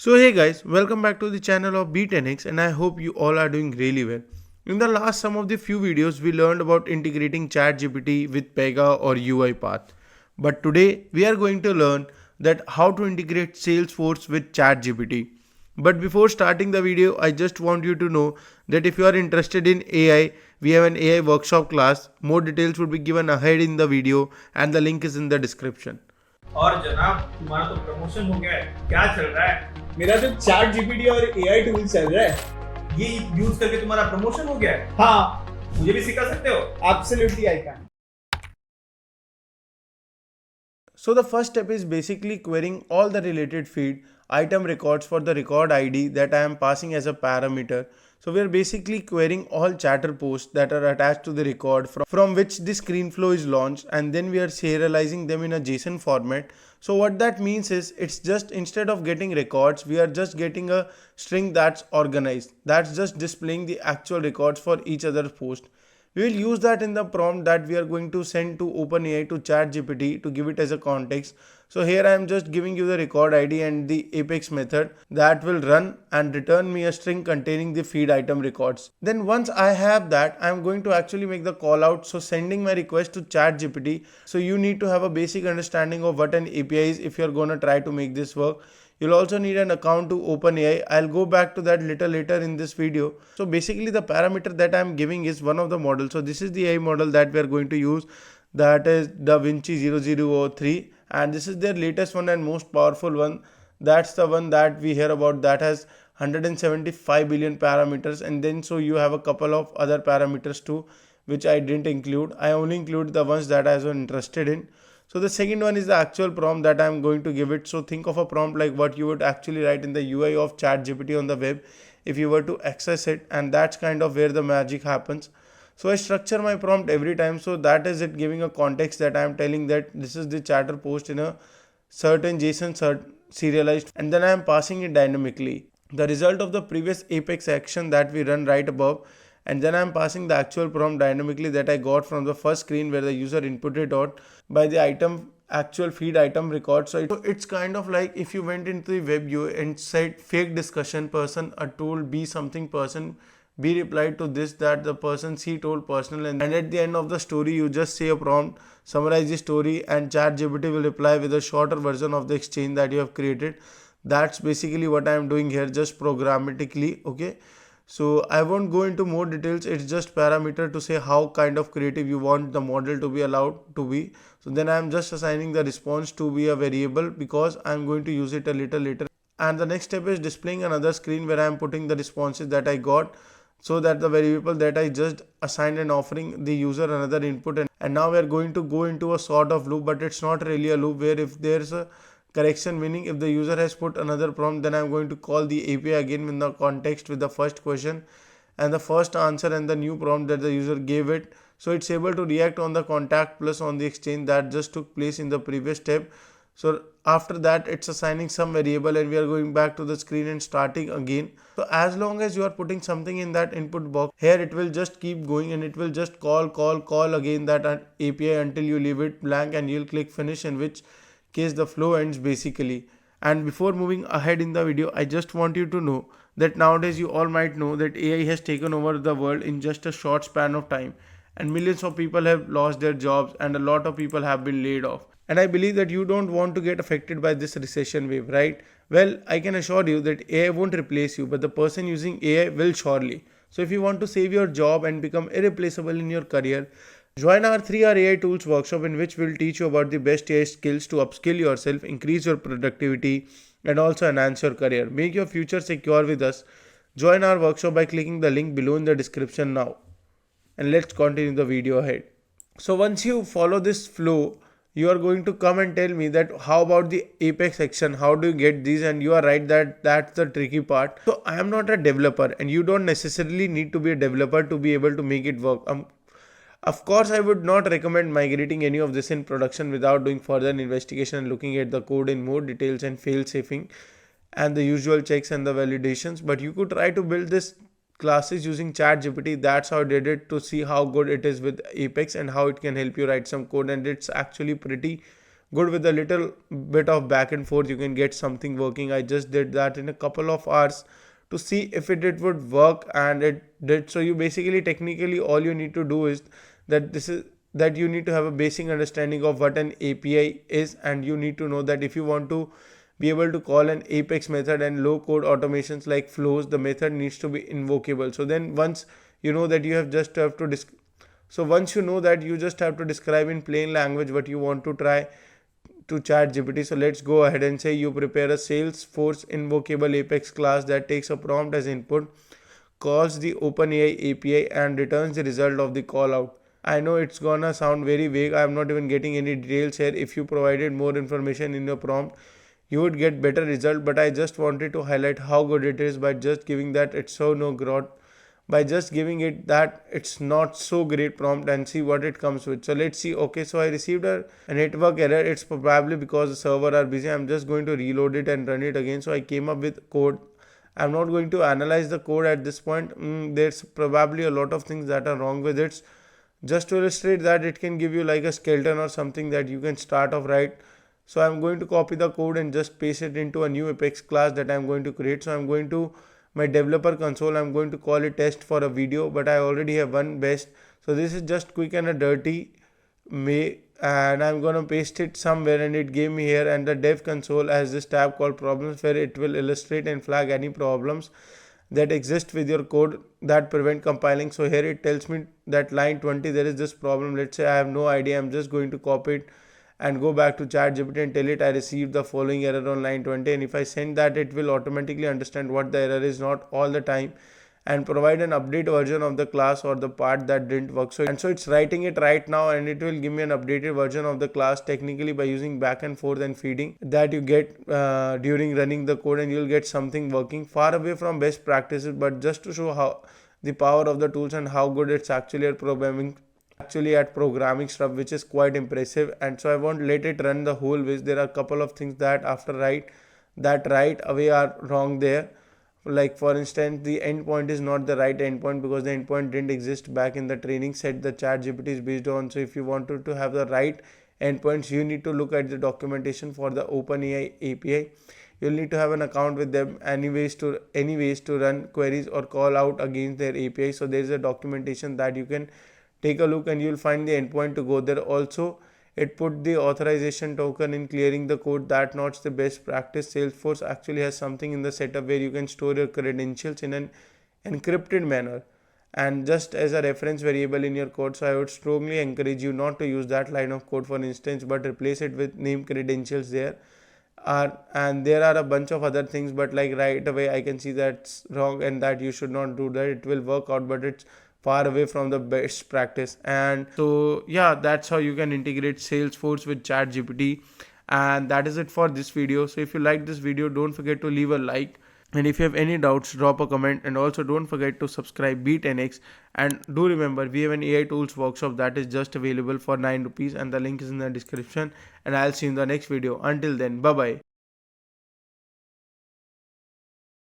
So hey guys, welcome back to the channel of Be10x and I hope you all are doing really well. In the last some of the few videos we learned about integrating ChatGPT with Pega or UiPath. But today we are going to learn that how to integrate Salesforce with ChatGPT. But before starting the video, I just want you to know that if you are interested in AI, we have an AI workshop class. More details would be given ahead in the video and the link is in the description. और जनाब तुम्हारा तो promotion हो गया है, क्या चल रहा है? मेरा तो चैट जीपीटी और एआई टूल चल रहा है। ये यूज करके तुम्हारा प्रमोशन हो गया है? हाँ, मुझे भी सिखा सकते हो? Absolutely I can. So the first step is basically querying all the related feed item records for the record ID that I am passing as a parameter. So we are basically querying all chatter posts that are attached to the record from which the screen flow is launched, and then we are serializing them in a JSON format. So what that means is it's just instead of getting records, we are just getting a string that's organized. That's just displaying the actual records for each other post. We will use that in the prompt that we are going to send to OpenAI to ChatGPT to give it as a context. So here I am just giving you the record ID and the Apex method that will run and return me a string containing the feed item records. Then once I have that, I am going to actually make the call out. So sending my request to ChatGPT. So you need to have a basic understanding of what an API is if you are going to try to make this work. You'll also need an account to OpenAI. I'll go back to that little later in this video. So basically the parameter that I'm giving is one of the models. So this is the AI model that we are going to use. That is DaVinci 0003 and this is their latest one and most powerful one. That's the one that we hear about that has 175 billion parameters, and then so you have a couple of other parameters too which I didn't include. I only include the ones that I was interested in. So the second one is the actual prompt that I'm going to give it. So think of a prompt like what you would actually write in the UI of ChatGPT on the web if you were to access it, and that's kind of where the magic happens. So I structure my prompt every time. So that is it, giving a context that I'm telling that this is the chatter post in a certain JSON serialized, and then I am passing it dynamically. The result of the previous Apex action that we run right above, and then I'm passing the actual prompt dynamically that I got from the first screen where the user inputted out by the item actual feed item record. So it's kind of like if you went into the web view and said fake discussion person a tool be something person B replied to this that the person C told personal, and at the end of the story you just say a prompt summarize the story and ChatGPT will reply with a shorter version of the exchange that you have created. That's basically what I am doing here, just programmatically. Okay, so I won't go into more details. It's just parameter to say how kind of creative you want the model to be allowed to be. So then I'm just assigning the response to be a variable because I'm going to use it a little later. And the next step is displaying another screen where I'm putting the responses that I got, so that the variable that I just assigned and offering the user another input. And now we are going to go into a sort of loop, but it's not really a loop where if there's a correction, meaning if the user has put another prompt, then I'm going to call the API again in the context with the first question and the first answer and the new prompt that the user gave it. So it's able to react on the contact plus on the exchange that just took place in the previous step. So after that it's assigning some variable and we are going back to the screen and starting again. So as long as you are putting something in that input box, here it will just keep going and it will just call again that API until you leave it blank and you'll click finish, in which case the flow ends basically. And before moving ahead in the video, I just want you to know that nowadays you all might know that AI has taken over the world in just a short span of time, and millions of people have lost their jobs and a lot of people have been laid off. And I believe that you don't want to get affected by this recession wave, right? Well, I can assure you that AI won't replace you, but the person using AI will surely. So if you want to save your job and become irreplaceable in your career, join our 3-hour AI tools workshop in which we'll teach you about the best AI skills to upskill yourself, increase your productivity, and also enhance your career. Make your future secure with us. Join our workshop by clicking the link below in the description now. And let's continue the video ahead. So once you follow this flow, you are going to come and tell me that how about the Apex section, how do you get these? And you are right that that's the tricky part. So I am not a developer and you don't necessarily need to be a developer to be able to make it work. Of course, I would not recommend migrating any of this in production without doing further investigation and looking at the code in more details and fail safing and the usual checks and the validations. But you could try to build this classes using ChatGPT. That's how I did it, to see how good it is with Apex and how it can help you write some code, and it's actually pretty good with a little bit of back and forth, you can get something working. I just did that in a couple of hours to see if it would work, and it did. So you basically technically all you need to do is that you need to have a basic understanding of what an API is, and you need to know that if you want to be able to call an apex method and low code automations like flows, the method needs to be invocable. So then once you know that, you have just have to once you know that, you just have to describe in plain language what you want to try to ChatGPT. So let's go ahead and say you prepare a Salesforce invocable Apex class that takes a prompt as input, calls the OpenAI API, and returns the result of the call out. I know it's gonna sound very vague. I'm not even getting any details here. If you provided more information in your prompt, you would get better result. But I just wanted to highlight how good it is by just giving that it's so no grot by just giving it that it's not so great prompt, and see what it comes with. So let's see. Okay, so I received a network error. It's probably because the server are busy. I'm just going to reload it and run it again. So I came up with code. I'm not going to analyze the code at this point. There's probably a lot of things that are wrong with it. Just to illustrate that, it can give you like a skeleton or something that you can start off, right? So I'm going to copy the code and just paste it into a new Apex class that I'm going to create. So I'm going to my developer console, I'm going to call it test for a video, but I already have one best. So this is just quick and a dirty may, and I'm gonna paste it somewhere, and it gave me here. And the dev console has this tab called problems, where it will illustrate and flag any problems that exist with your code that prevent compiling. So here it tells me that line 20 there is this problem. Let's say I have no idea. I'm just going to copy it and go back to ChatGPT and tell it I received the following error on line 20, and if I send that, it will automatically understand what the error is, not all the time, and provide an update version of the class or the part that didn't work. So it's writing it right now, and it will give me an updated version of the class technically by using back and forth and feeding that you get during running the code, and you'll get something working far away from best practices, but just to show how the power of the tools and how good it's actually at programming stuff, which is quite impressive. And so I won't let it run the whole way. There are a couple of things that after right away are wrong there. Like for instance, the endpoint is not the right endpoint because the endpoint didn't exist back in the training set the chat GPT is based on. So if you wanted to have the right endpoints, you need to look at the documentation for the OpenAI API. You'll need to have an account with them anyways to run queries or call out against their API. So there is a documentation that you can take a look, and you'll find the endpoint to go there. Also, it put the authorization token in clearing the code. That not the best practice. Salesforce actually has something in the setup where you can store your credentials in an encrypted manner and just as a reference variable in your code. So I would strongly encourage you not to use that line of code for instance, but replace it with name credentials. And there are a bunch of other things, but like right away I can see that's wrong and that you should not do that. It will work out, but it's far away from the best practice. And so yeah, that's how you can integrate Salesforce with ChatGPT. And that is it for this video. So if you like this video, don't forget to leave a like, and if you have any doubts, drop a comment, and also don't forget to subscribe Be10x. And do remember, we have an AI tools workshop that is just available for 9 rupees, and the link is in the description. And I'll see you in the next video. Until then, bye bye.